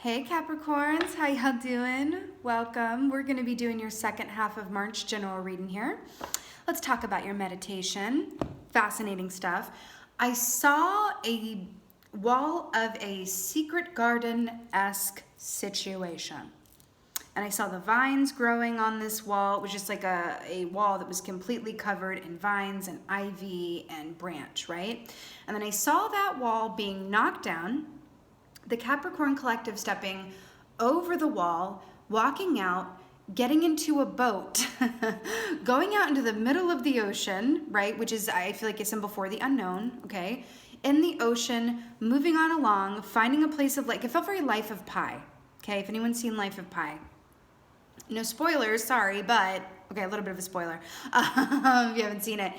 Hey Capricorns, how y'all doing? Welcome. We're going to be doing your second half of March general reading here. Let's talk about your meditation. Fascinating stuff. I saw a wall of a secret garden-esque situation. And I saw the vines growing on this wall. It was just like a wall that was completely covered in vines and ivy and branch, right? And then I saw that wall being knocked down, the Capricorn collective stepping over the wall, walking out, getting into a boat, going out into the middle of the ocean, right? Which is, I feel like, a symbol for the unknown, okay? In the ocean, moving on along, finding a place of like, it felt very Life of Pi, okay? If anyone's seen Life of Pi. No spoilers, sorry, but okay, a little bit of a spoiler if you haven't seen it.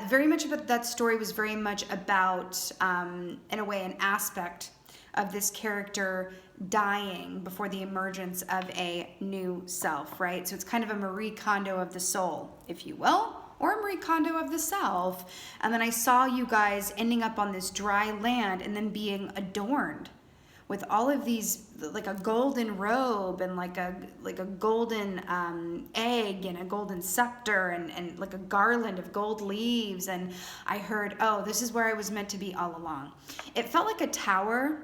Very much about that story was very much about, in a way, an aspect of this character dying before the emergence of a new self, right? So it's kind of a Marie Kondo of the soul, if you will, or a Marie Kondo of the self. And then I saw you guys ending up on this dry land and then being adorned with all of these, like a golden robe and like a golden egg and a golden scepter and like a garland of gold leaves. And I heard, oh, this is where I was meant to be all along. It felt like a tower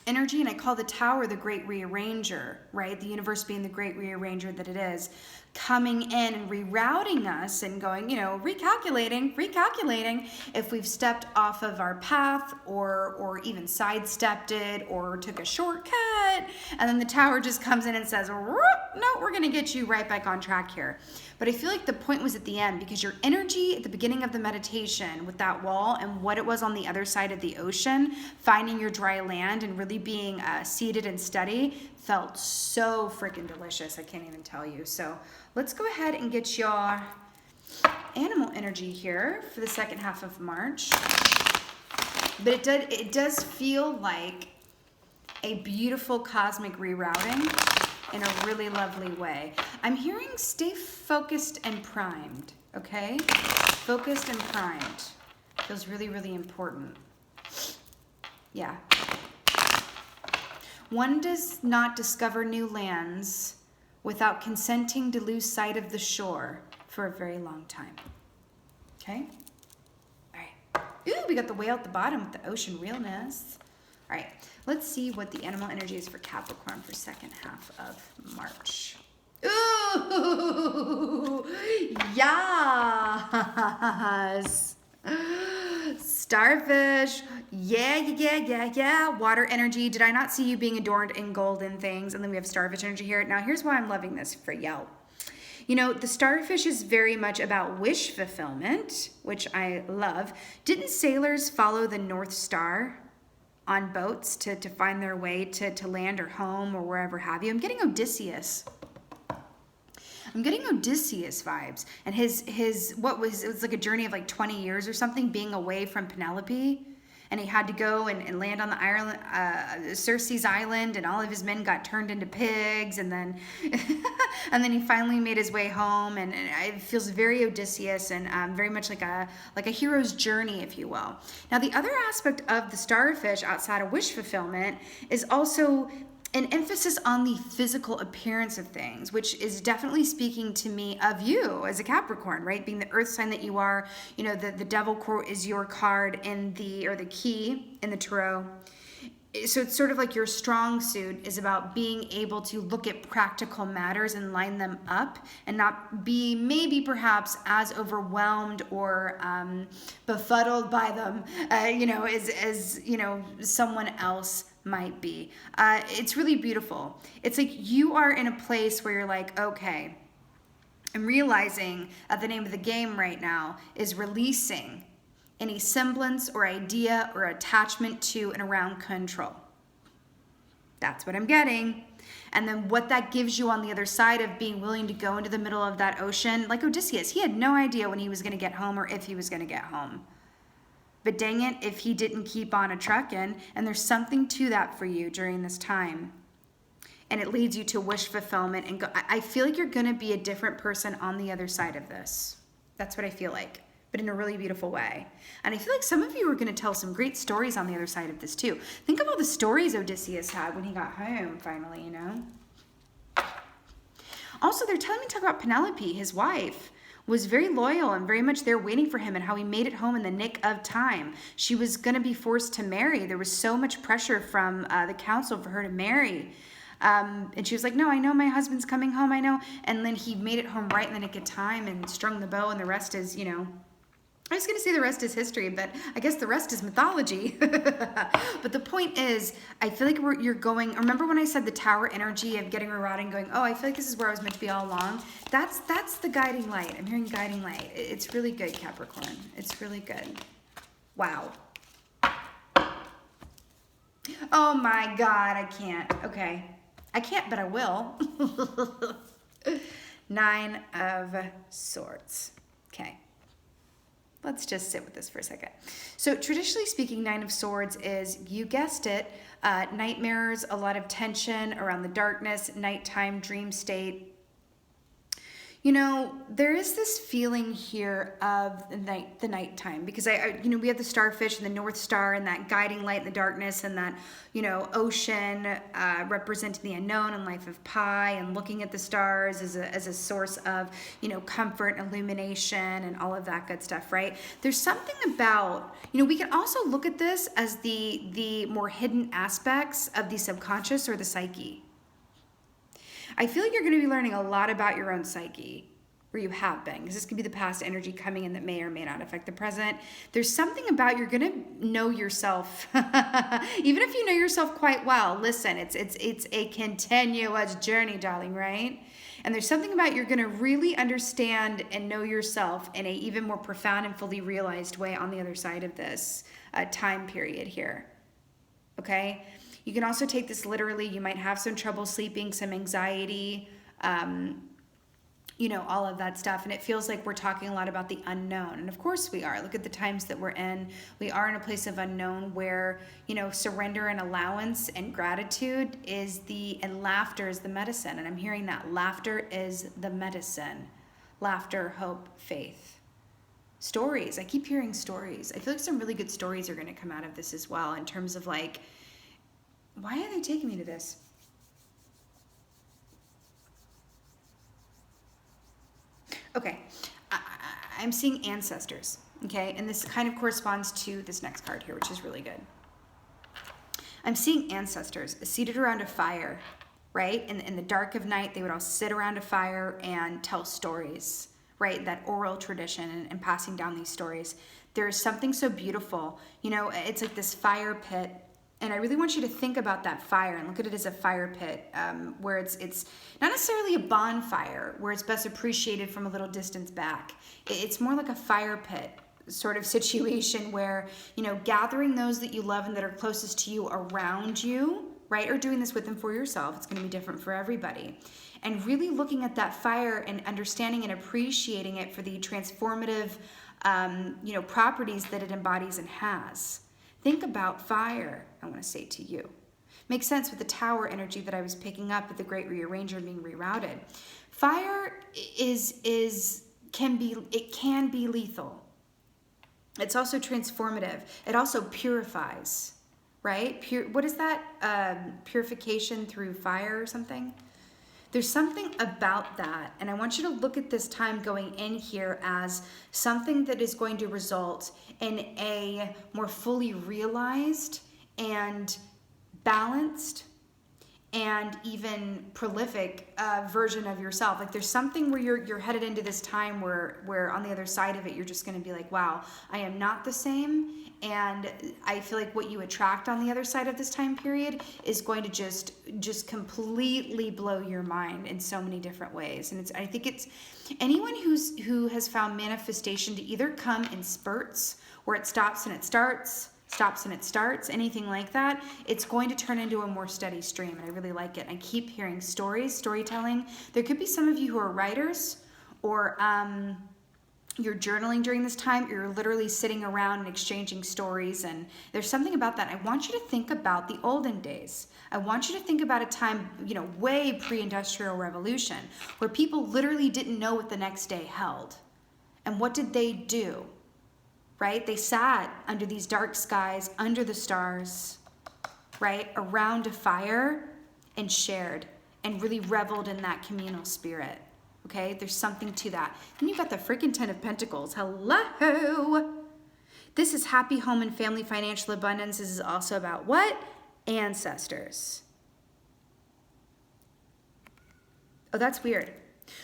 energy, and I call the tower the great rearranger, right? The universe being the great rearranger that it is, coming in and rerouting us and going, you know, recalculating if we've stepped off of our path or even sidestepped it or took a shortcut. And then the tower just comes in and says, no, we're going to get you right back on track here. But I feel like the point was at the end, because your energy at the beginning of the meditation with that wall and what it was on the other side of the ocean, finding your dry land and really being seated and steady, felt so freaking delicious. I can't even tell you. So let's go ahead and get your animal energy here for the second half of March. But it does feel like a beautiful cosmic rerouting in a really lovely way. I'm hearing stay focused and primed, okay? Focused and primed. Feels really, really important. Yeah. One does not discover new lands without consenting to lose sight of the shore for a very long time. Okay? All right. Ooh, we got the whale at the bottom with the ocean realness. All right, let's see what the animal energy is for Capricorn for second half of March. Ooh, yes. Starfish, yeah. Water energy. Did I not see you being adorned in golden things? And then we have starfish energy here. Now, here's why I'm loving this for y'all. You know, the starfish is very much about wish fulfillment, which I love. Didn't sailors follow the North Star on boats to find their way to land or home or wherever have you? I'm getting Odysseus. I'm getting Odysseus vibes, and his it was like a journey of like 20 years or something, being away from Penelope, and he had to go and land on the island, Circe's island, and all of his men got turned into pigs, and then and then he finally made his way home, and it feels very Odysseus and very much like a hero's journey, if you will. Now, the other aspect of the starfish outside of wish fulfillment is also an emphasis on the physical appearance of things, which is definitely speaking to me of you as a Capricorn, right? Being the earth sign that you are, you know, the devil quote is your card or the key in the tarot. So it's sort of like your strong suit is about being able to look at practical matters and line them up and not be maybe perhaps as overwhelmed or befuddled by them, as someone else might be. It's really beautiful. It's like you are in a place where you're like, okay, I'm realizing that the name of the game right now is releasing any semblance or idea or attachment to and around control. That's what I'm getting. And then what that gives you on the other side of being willing to go into the middle of that ocean, like Odysseus, he had no idea when he was going to get home or if he was going to get home. But dang it, if he didn't keep on a trucking, and there's something to that for you during this time. And it leads you to wish fulfillment. And I feel like you're going to be a different person on the other side of this. That's what I feel like. but in a really beautiful way. And I feel like some of you are going to tell some great stories on the other side of this too. Think of all the stories Odysseus had when he got home finally, you know. Also, they're telling me to talk about Penelope, his wife, was very loyal and very much there waiting for him, and how he made it home in the nick of time. She was going to be forced to marry. There was so much pressure from the council for her to marry. And she was like, no, I know my husband's coming home, I know. And then he made it home right in the nick of time and strung the bow, and the rest is, you know, I was going to say the rest is history, but I guess the rest is mythology. But the point is, I feel like you're going, remember when I said the tower energy of getting rerouted and going, oh, I feel like this is where I was meant to be all along? That's the guiding light. I'm hearing guiding light. It's really good, Capricorn. It's really good. Wow. Oh my God, I can't. Okay. I can't, but I will. 9 of Swords. Okay. Let's just sit with this for a second. So traditionally speaking, 9 of Swords is, you guessed it, nightmares, a lot of tension around the darkness, nighttime, dream state. You know, there is this feeling here of the nighttime, because you know, we have the starfish and the North Star and that guiding light in the darkness, and that, you know, ocean representing the unknown and life of Pi, and looking at the stars as a source of, you know, comfort, illumination, and all of that good stuff, right? There's something about, you know, we can also look at this as the more hidden aspects of the subconscious or the psyche. I feel like you're going to be learning a lot about your own psyche, or you have been, because this could be the past energy coming in that may or may not affect the present. There's something about, you're going to know yourself, even if you know yourself quite well. Listen, it's a continuous journey, darling, right? And there's something about, you're going to really understand and know yourself in a even more profound and fully realized way on the other side of this time period here. Okay? You can also take this literally. You might have some trouble sleeping, some anxiety, you know, all of that stuff. And it feels like we're talking a lot about the unknown. And of course we are. Look at the times that we're in. We are in a place of unknown where, you know, surrender and allowance and gratitude is and laughter is the medicine. And I'm hearing that laughter is the medicine. Laughter, hope, faith. Stories. I keep hearing stories. I feel like some really good stories are going to come out of this as well, in terms of like, why are they taking me to this? Okay, I'm seeing ancestors, okay? And this kind of corresponds to this next card here, which is really good. I'm seeing ancestors seated around a fire, right? In the dark of night, they would all sit around a fire and tell stories, right? That oral tradition and passing down these stories. There is something so beautiful. You know, it's like this fire pit. And I really want you to think about that fire and look at it as a fire pit, where it's not necessarily a bonfire, where it's best appreciated from a little distance back. It's more like a fire pit sort of situation where, you know, gathering those that you love and that are closest to you around you, right? Or doing this with them for yourself. It's going to be different for everybody. And really looking at that fire and understanding and appreciating it for the transformative, you know, properties that it embodies and has. Think about fire, I want to say to you. Makes sense with the tower energy that I was picking up with the great rearranger being rerouted. Fire can be lethal. It's also transformative. It also purifies, right? What is that? Purification through fire or something? There's something about that, and I want you to look at this time going in here as something that is going to result in a more fully realized and balanced and even prolific version of yourself. Like there's something where you're headed into this time where on the other side of it, you're just going to be like, wow, I am not the same. And I feel like what you attract on the other side of this time period is going to just completely blow your mind in so many different ways. And I think it's anyone who has found manifestation to either come in spurts where it stops and it starts, stops and it starts, anything like that, it's going to turn into a more steady stream. And I really like it. And I keep hearing storytelling. There could be some of you who are writers, or you're journaling during this time. You're literally sitting around and exchanging stories, and there's something about that. I want you to think about the olden days. I want you to think about a time, you know, way pre-industrial revolution, where people literally didn't know what the next day held. And what did they do? right? They sat under these dark skies, under the stars, right? Around a fire and shared and really reveled in that communal spirit. Okay, there's something to that. Then you've got the freaking Ten of Pentacles. Hello. This is happy home and family financial abundance. This is also about what? Ancestors. Oh, that's weird.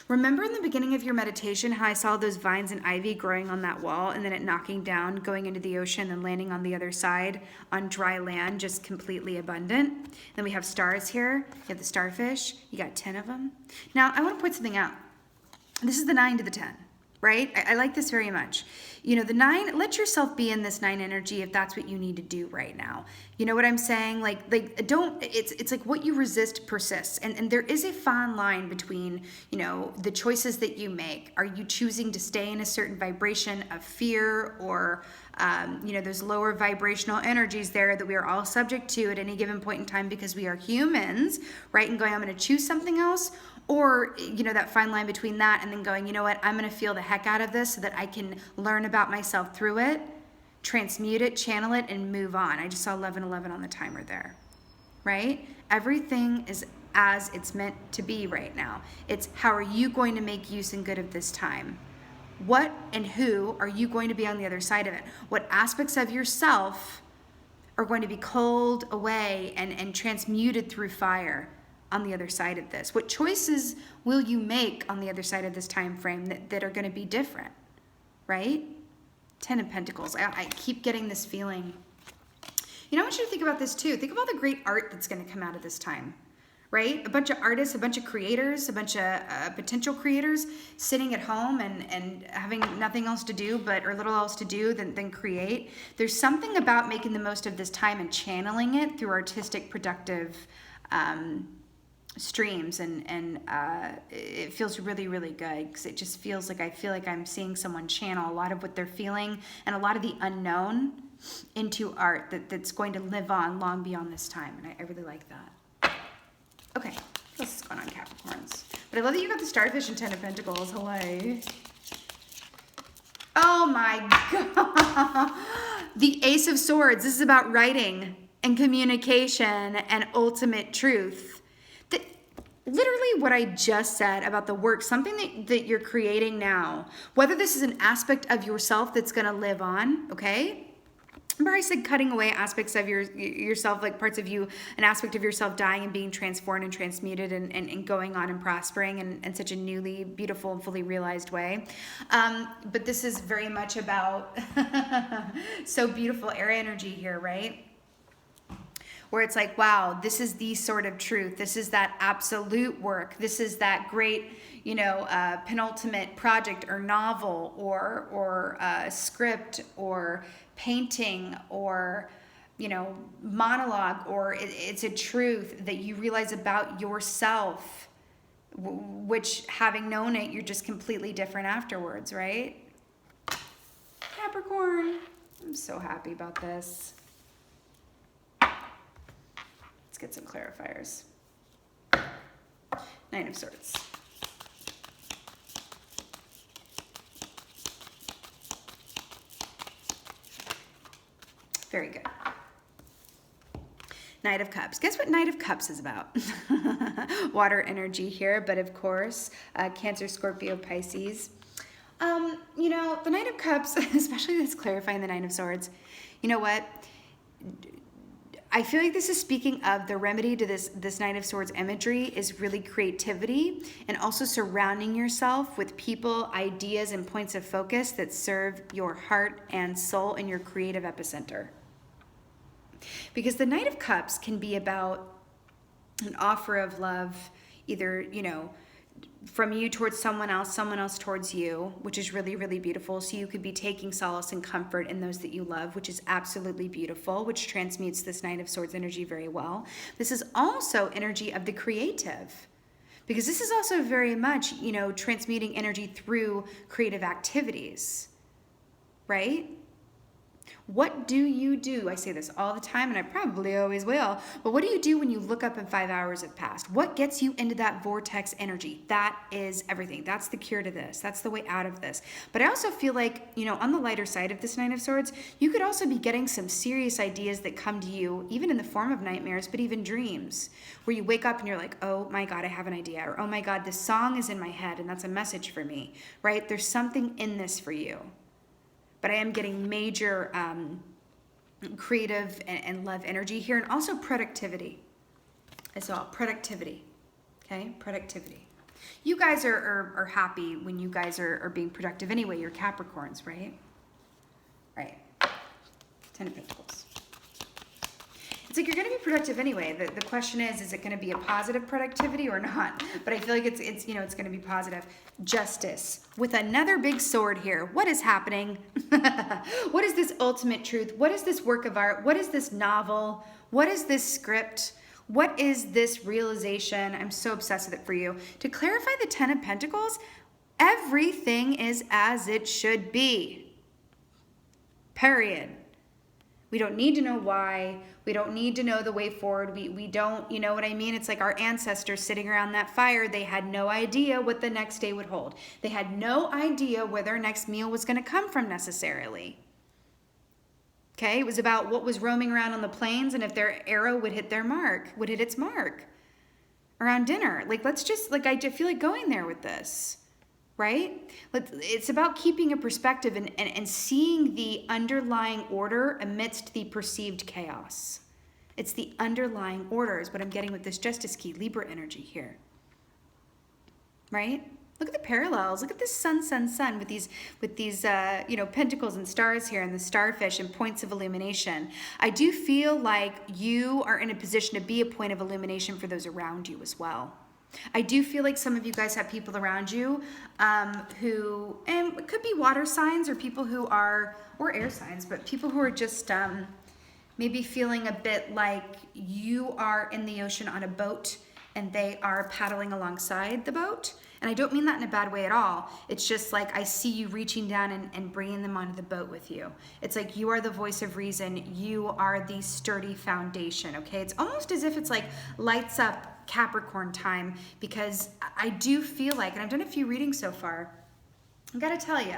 Remember in the beginning of your meditation how I saw those vines and ivy growing on that wall and then it knocking down, going into the ocean and landing on the other side on dry land, just completely abundant. Then we have stars here. You have the starfish. You got 10 of them. Now, I want to point something out. This is the 9 to the 10, right? I like this very much. You know, the 9, let yourself be in this 9 energy if that's what you need to do right now. You know what I'm saying? Like don't, it's like what you resist persists. And there is a fine line between, you know, the choices that you make. Are you choosing to stay in a certain vibration of fear or, you know, those lower vibrational energies there that we are all subject to at any given point in time because we are humans, right? And going, I'm going to choose something else. Or, you know, that fine line between that and then going, you know what, I'm going to feel the heck out of this so that I can learn about myself through it, transmute it, channel it, and move on. I just saw 11:11 on the timer there, right? Everything is as it's meant to be right now. It's how are you going to make use and good of this time? What and who are you going to be on the other side of it? What aspects of yourself are going to be culled away and transmuted through fire on the other side of this? What choices will you make on the other side of this time frame that are going to be different, right? 10 of Pentacles. I keep getting this feeling. You know, I want you to think about this too. Think of all the great art that's going to come out of this time, right? A bunch of artists, a bunch of creators, a bunch of potential creators sitting at home and having nothing else to do or little else to do than create. There's something about making the most of this time and channeling it through artistic, productive streams and it feels really, really good because it just feels like I feel like I'm seeing someone channel a lot of what they're feeling and a lot of the unknown into art that's going to live on long beyond this time, and I really like that. Okay, what's going on, Capricorns? But I love that you got the starfish and 10 of Pentacles. Hawaii. Oh my God. The Ace of Swords. This is about writing and communication and ultimate truth. Literally what I just said about the work, something that you're creating now, whether this is an aspect of yourself that's going to live on, okay? Remember I said cutting away aspects of yourself, like parts of you, an aspect of yourself dying and being transformed and transmuted and going on and prospering in such a newly beautiful and fully realized way. But this is very much about so beautiful air energy here, right? Where it's like, wow, this is the sort of truth. This is that absolute work. This is that great, you know, penultimate project or novel or script or painting or, you know, monologue, or it's a truth that you realize about yourself, which having known it, you're just completely different afterwards, right? Capricorn, I'm so happy about this. Get some clarifiers. 9 of Swords. Very good. Knight of Cups. Guess what Knight of Cups is about? Water energy here, but of course, Cancer, Scorpio, Pisces. You know, the Knight of Cups, especially that's clarifying the 9 of Swords. You know what? I feel like this is speaking of the remedy to this Knight of Swords imagery is really creativity and also surrounding yourself with people, ideas, and points of focus that serve your heart and soul in your creative epicenter. Because the Knight of Cups can be about an offer of love, either, you know, from you towards someone else towards you, which is really, really beautiful. So you could be taking solace and comfort in those that you love, which is absolutely beautiful, which transmutes this Knight of Swords energy very well. This is also energy of the creative, because this is also very much, you know, transmuting energy through creative activities, right? What do you do? I say this all the time, and I probably always will, but what do you do when you look up and 5 hours have passed? What gets you into that vortex energy? That is everything. That's the cure to this. That's the way out of this. But I also feel like, you know, on the lighter side of this Nine of Swords, you could also be getting some serious ideas that come to you, even in the form of nightmares, but even dreams, where you wake up and you're like, oh my God, I have an idea, or oh my God, this song is in my head and that's a message for me, right? There's something in this for you. But I am getting major creative and love energy here, and also productivity as well. Productivity, okay? Productivity. You guys are happy when you guys are being productive anyway. You're Capricorns, right? Right. 10 of Pentacles. It's like you're going to be productive anyway. The question is it going to be a positive productivity or not? But I feel like it's you know, it's going to be positive. Justice. With another big sword here. What is happening? What is this ultimate truth? What is this work of art? What is this novel? What is this script? What is this realization? I'm so obsessed with it for you. To clarify the 10 of Pentacles, everything is as it should be. Period. We don't need to know why. We don't need to know the way forward. We don't, you know what I mean? It's like our ancestors sitting around that fire. They had no idea what the next day would hold. They had no idea where their next meal was going to come from necessarily. Okay? It was about what was roaming around on the plains and if their arrow would hit their mark, would hit its mark around dinner. Like, let's just, like, I feel like going there with this. Right? It's about keeping a perspective and seeing the underlying order amidst the perceived chaos. It's the underlying order is what I'm getting with this Justice key, Libra energy here. Right? Look at the parallels. Look at this sun with these you know, pentacles and stars here and the starfish and points of illumination. I do feel like you are in a position to be a point of illumination for those around you as well. I do feel like some of you guys have people around you who, and it could be water signs or people who are, or air signs, but people who are just maybe feeling a bit like you are in the ocean on a boat and they are paddling alongside the boat. And I don't mean that in a bad way at all. It's just like I see you reaching down and bringing them onto the boat with you. It's like you are the voice of reason. You are the sturdy foundation, okay? It's almost as if it's like lights up Capricorn time, because I do feel like, and I've done a few readings so far, I've got to tell you,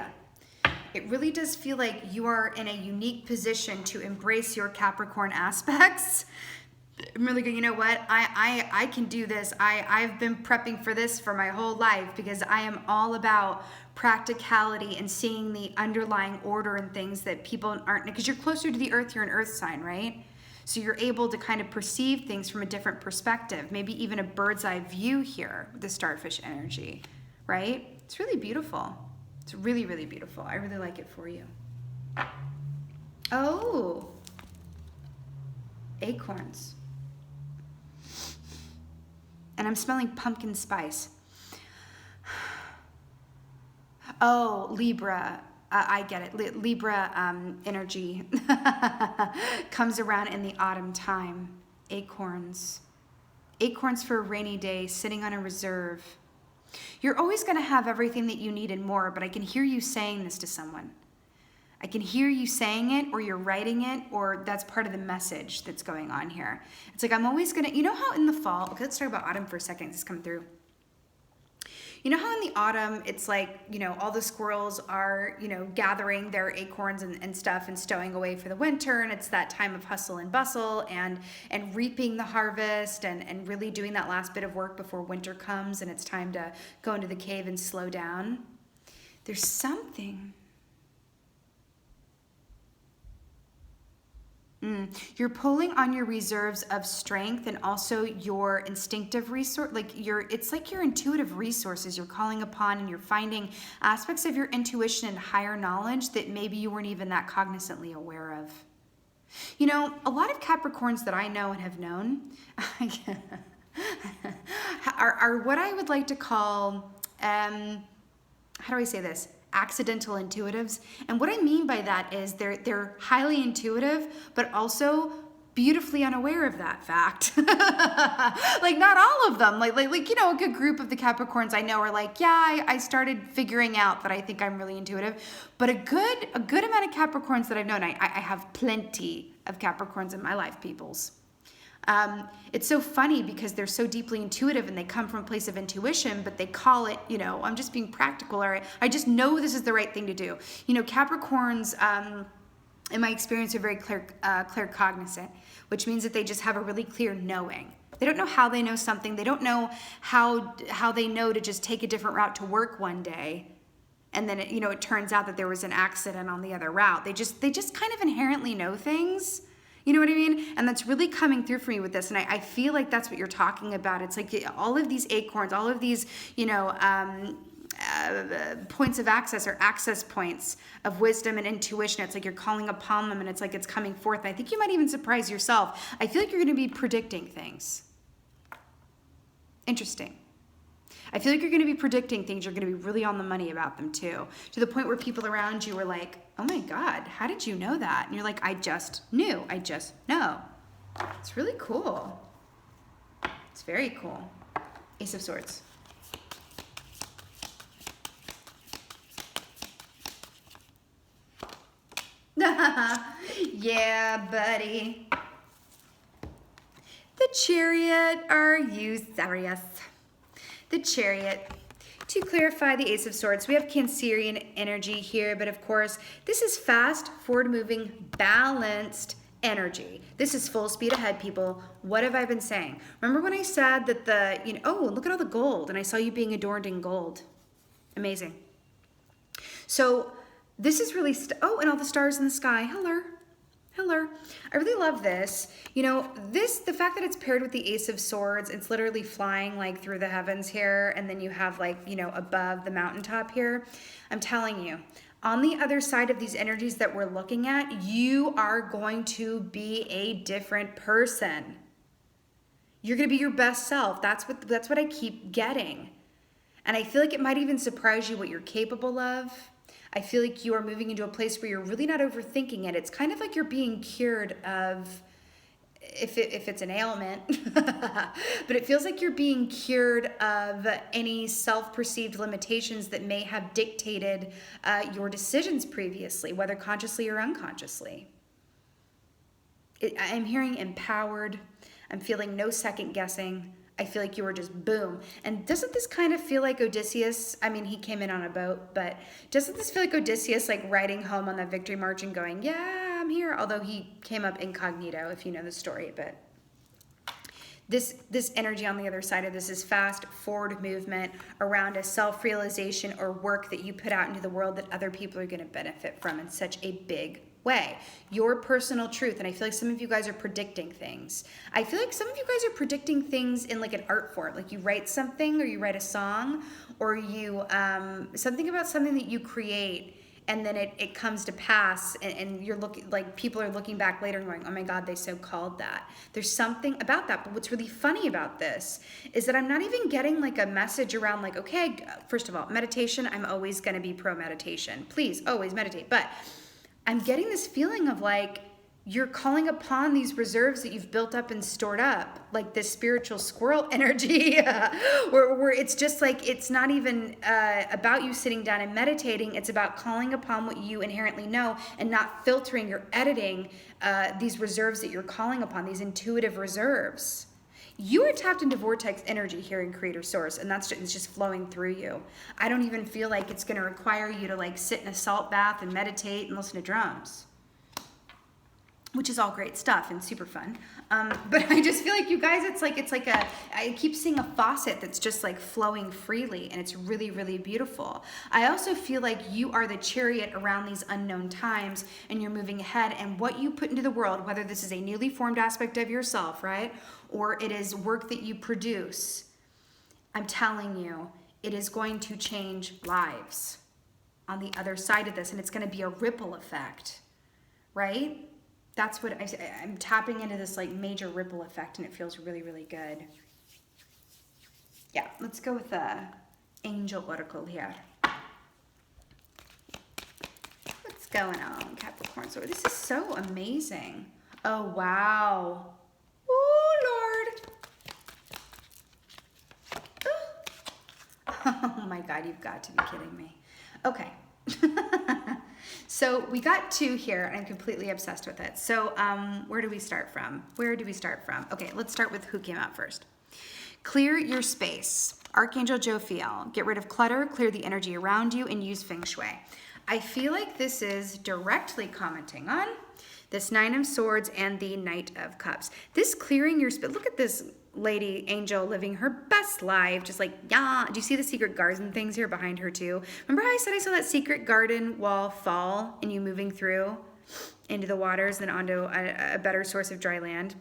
it really does feel like you are in a unique position to embrace your Capricorn aspects. I'm really good. You know what? I can do this. I've been prepping for this for my whole life because I am all about practicality and seeing the underlying order and things that people aren't, because you're closer to the earth, you're an earth sign, right? So you're able to kind of perceive things from a different perspective, maybe even a bird's eye view here with the starfish energy, right? It's really beautiful. It's really, really beautiful. I really like it for you. Oh, acorns. And I'm smelling pumpkin spice. Oh, Libra. I get it. Libra energy comes around in the autumn time. Acorns. Acorns for a rainy day, sitting on a reserve. You're always going to have everything that you need and more, but I can hear you saying this to someone. I can hear you saying it, or you're writing it, or that's part of the message that's going on here. It's like I'm always going to, you know how in the fall, okay, let's talk about autumn for a second. It's coming through. You know how in the autumn, it's like, you know, all the squirrels are, you know, gathering their acorns and stuff and stowing away for the winter. And it's that time of hustle and bustle and reaping the harvest and really doing that last bit of work before winter comes and it's time to go into the cave and slow down. There's something. You're pulling on your reserves of strength and also your instinctive resource, it's like your intuitive resources you're calling upon, and you're finding aspects of your intuition and higher knowledge that maybe you weren't even that cognizantly aware of. You know, a lot of Capricorns that I know and have known are what I would like to call, how do I say this? Accidental intuitives. And what I mean by that is they're highly intuitive, but also beautifully unaware of that fact. Like not all of them, like, you know, a good group of the Capricorns I know are like, yeah, I started figuring out that I think I'm really intuitive, but a good amount of Capricorns that I've known, I have plenty of Capricorns in my life, peoples. It's so funny because they're so deeply intuitive and they come from a place of intuition, but they call it, you know, I'm just being practical, or I just know this is the right thing to do. You know, Capricorns, in my experience, are very claircognizant, which means that they just have a really clear knowing. They don't know how they know something. They don't know how they know to just take a different route to work one day, and then it turns out that there was an accident on the other route. They just kind of inherently know things. You know what I mean? And that's really coming through for me with this. And I feel like that's what you're talking about. It's like all of these acorns, all of these, points of access or access points of wisdom and intuition. It's like you're calling upon them and it's like it's coming forth. And I think you might even surprise yourself. I feel like you're going to be predicting things. Interesting. I feel like you're going to be predicting things. You're going to be really on the money about them too. To the point where people around you are like, oh my God, how did you know that? And you're like, I just knew. I just know. It's really cool. It's very cool. Ace of Swords. Yeah, buddy. The Chariot, are you serious? The Chariot. To clarify the Ace of Swords, we have Cancerian energy here, but of course, this is fast, forward-moving, balanced energy. This is full speed ahead, people. What have I been saying? Remember when I said that oh, look at all the gold, and I saw you being adorned in gold. Amazing. So this is really, oh, and all the stars in the sky. Hello. Hello. I really love this. The fact that it's paired with the Ace of Swords, it's literally flying like through the heavens here, and then you have like, above the mountaintop here. I'm telling you, on the other side of these energies that we're looking at, you are going to be a different person. You're going to be your best self. That's what I keep getting. And I feel like it might even surprise you what you're capable of. I feel like you are moving into a place where you're really not overthinking it. It's kind of like you're being cured of, if it's an ailment, but it feels like you're being cured of any self-perceived limitations that may have dictated your decisions previously, whether consciously or unconsciously. I'm hearing empowered. I'm feeling no second guessing. I feel like you were just boom. And doesn't this kind of feel like Odysseus? I mean, he came in on a boat, but doesn't this feel like Odysseus like riding home on that victory march and going, yeah, I'm here? Although he came up incognito, if you know the story. But this energy on the other side of this is fast forward movement around a self-realization or work that you put out into the world that other people are going to benefit from in such a big way. Your personal truth. And I feel like some of you guys are predicting things. I feel like some of you guys are predicting things in like an art form. Like you write something, or you write a song, or you something about something that you create, and then it comes to pass, and you're looking, like people are looking back later and going, oh my God, they so called that. There's something about that. But what's really funny about this is that I'm not even getting like a message around like, okay, first of all, meditation, I'm always going to be pro meditation. Please always meditate. But I'm getting this feeling of like you're calling upon these reserves that you've built up and stored up, like this spiritual squirrel energy, where it's just like, it's not even about you sitting down and meditating. It's about calling upon what you inherently know and not filtering or editing these reserves that you're calling upon, these intuitive reserves. You are tapped into vortex energy here in Creator Source, and it's just flowing through you. I don't even feel like it's going to require you to like sit in a salt bath and meditate and listen to drums, which is all great stuff and super fun. But I just feel like you guys, I keep seeing a faucet that's just like flowing freely, and it's really, really beautiful. I also feel like you are the chariot around these unknown times, and you're moving ahead, and what you put into the world, whether this is a newly formed aspect of yourself, right? Or it is work that you produce, I'm telling you, it is going to change lives on the other side of this, and it's going to be a ripple effect, right? That's what I'm tapping into, this like major ripple effect, and it feels really, really good. Yeah, let's go with the angel oracle here. What's going on, Capricorn? So this is so amazing. Oh, wow. Oh, Lord. Oh my God, you've got to be kidding me. Okay. So we got 2 here, and I'm completely obsessed with it. So where do we start from? Okay, let's start with who came out first. Clear your space. Archangel Jophiel. Get rid of clutter, clear the energy around you, and use Feng Shui. I feel like this is directly commenting on this 9 of Swords and the Knight of Cups. This clearing your space. Look at this lady, angel, living her best life. Just like, yeah. Do you see the secret garden things here behind her too? Remember how I said I saw that secret garden wall fall and you moving through into the waters and onto a better source of dry land?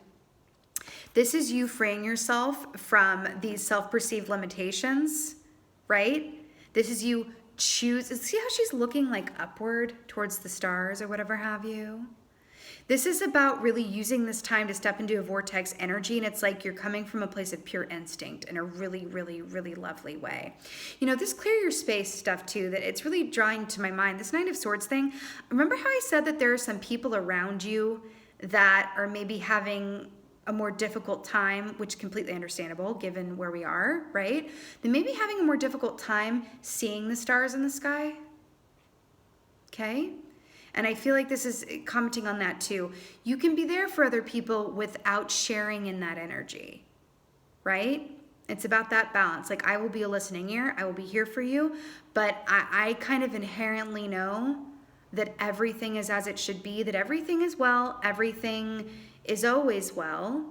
This is you freeing yourself from these self-perceived limitations, right? This is you choose. See how she's looking like upward towards the stars or whatever have you? This is about really using this time to step into a vortex energy, and it's like you're coming from a place of pure instinct in a really, really, really lovely way. You know, this clear your space stuff too, that it's really drawing to my mind. This 9 of Swords thing, remember how I said that there are some people around you that are maybe having a more difficult time, which is completely understandable given where we are, right? They may be having a more difficult time seeing the stars in the sky, okay? And I feel like this is commenting on that too. You can be there for other people without sharing in that energy, right? It's about that balance. Like, I will be a listening ear. I will be here for you. But I kind of inherently know that everything is as it should be, that everything is well, everything is always well.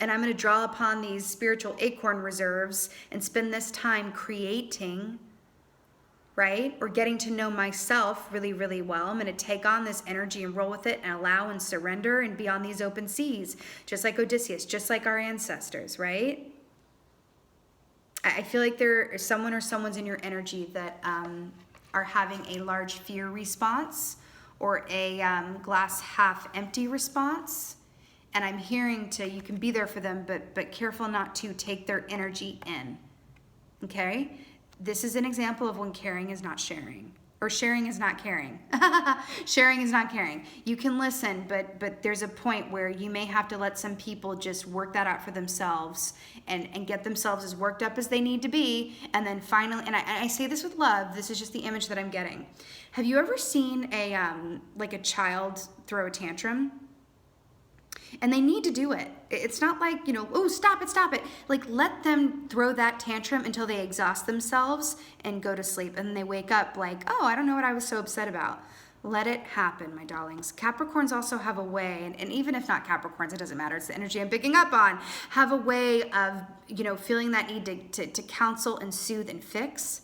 And I'm going to draw upon these spiritual acorn reserves and spend this time creating, right? Or getting to know myself really, really well. I'm going to take on this energy and roll with it and allow and surrender and be on these open seas, just like Odysseus, just like our ancestors, right? I feel like there is someone or someone's in your energy that are having a large fear response or a glass half empty response. And I'm hearing you can be there for them, but careful not to take their energy in, okay? This is an example of when caring is not sharing, or sharing is not caring. Sharing is not caring. You can listen, but there's a point where you may have to let some people just work that out for themselves and get themselves as worked up as they need to be. And then finally, and I say this with love, this is just the image that I'm getting. Have you ever seen like a child throw a tantrum? And they need to do it. It's not like, you know, oh, stop it. Like, let them throw that tantrum until they exhaust themselves and go to sleep. And they wake up like, oh, I don't know what I was so upset about. Let it happen, my darlings. Capricorns also have a way, and even if not Capricorns, it doesn't matter. It's the energy I'm picking up on. Have a way of, you know, feeling that need to counsel and soothe and fix.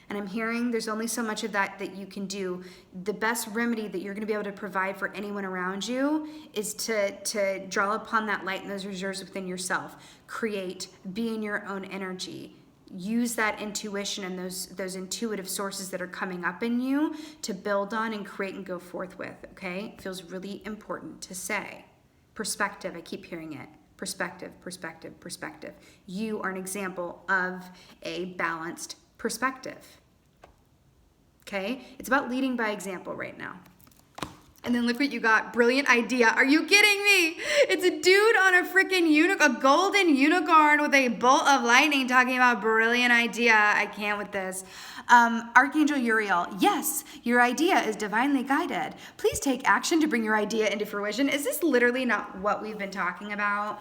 And I'm hearing there's only so much of that you can do. The best remedy that you're going to be able to provide for anyone around you is to draw upon that light and those reserves within yourself. Create, be in your own energy. Use that intuition and those intuitive sources that are coming up in you to build on and create and go forth with, okay? It feels really important to say. Perspective, I keep hearing it. Perspective. You are an example of a balanced perspective. Okay? It's about leading by example right now. And then look what you got. Brilliant idea. Are you kidding me? It's a dude on a freaking a golden unicorn with a bolt of lightning talking about brilliant idea. I can't with this. Archangel Uriel. Yes, your idea is divinely guided. Please take action to bring your idea into fruition. Is this literally not what we've been talking about?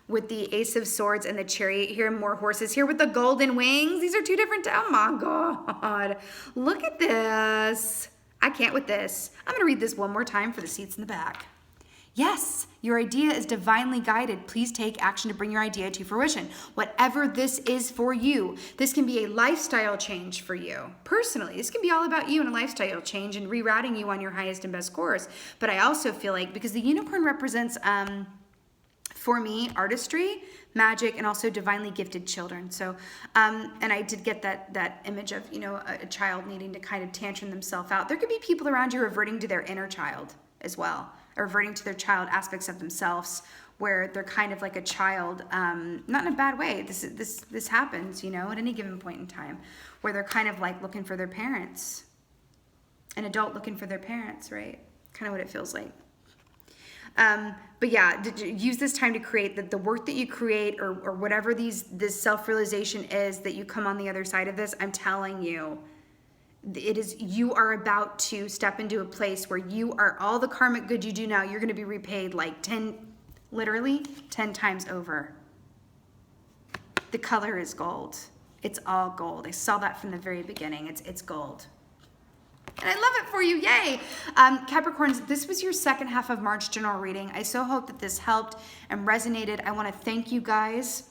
With the Ace of Swords and the Chariot here, more horses here with the golden wings. These are 2 different, oh my God. Look at this. I can't with this. I'm gonna read this one more time for the seats in the back. Yes, your idea is divinely guided. Please take action to bring your idea to fruition. Whatever this is for you, this can be a lifestyle change for you. Personally, this can be all about you and a lifestyle change and rerouting you on your highest and best course. But I also feel like, because the unicorn represents, for me, artistry, magic, and also divinely gifted children. So, and I did get that image of, you know, a child needing to kind of tantrum themselves out. There could be people around you reverting to their inner child as well, or reverting to their child aspects of themselves, where they're kind of like a child, not in a bad way. This happens, you know, at any given point in time, where they're kind of like looking for their parents, an adult looking for their parents, right? Kind of what it feels like. But yeah, use this time to create the work that you create, or whatever this self-realization is that you come on the other side of this. I'm telling you, you are about to step into a place where you are, all the karmic good you do now, you're going to be repaid like 10 times over. The color is gold. It's all gold. I saw that from the very beginning. It's gold. And I love it for you. Yay. Capricorns, this was your second half of March general reading. I so hope that this helped and resonated. I want to thank you guys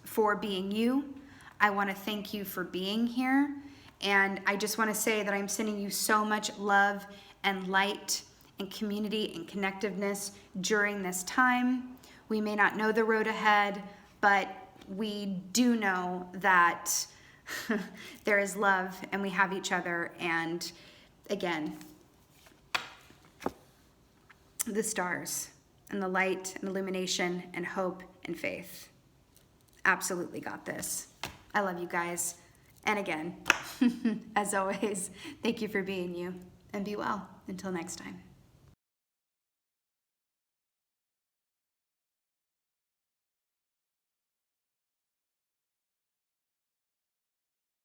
for being you. I want to thank you for being here. And I just want to say that I'm sending you so much love and light and community and connectiveness during this time. We may not know the road ahead, but we do know that there is love and we have each other. And again, the stars and the light and illumination and hope and faith. Absolutely got this. I love you guys. And again, as always, thank you for being you, and be well until next time.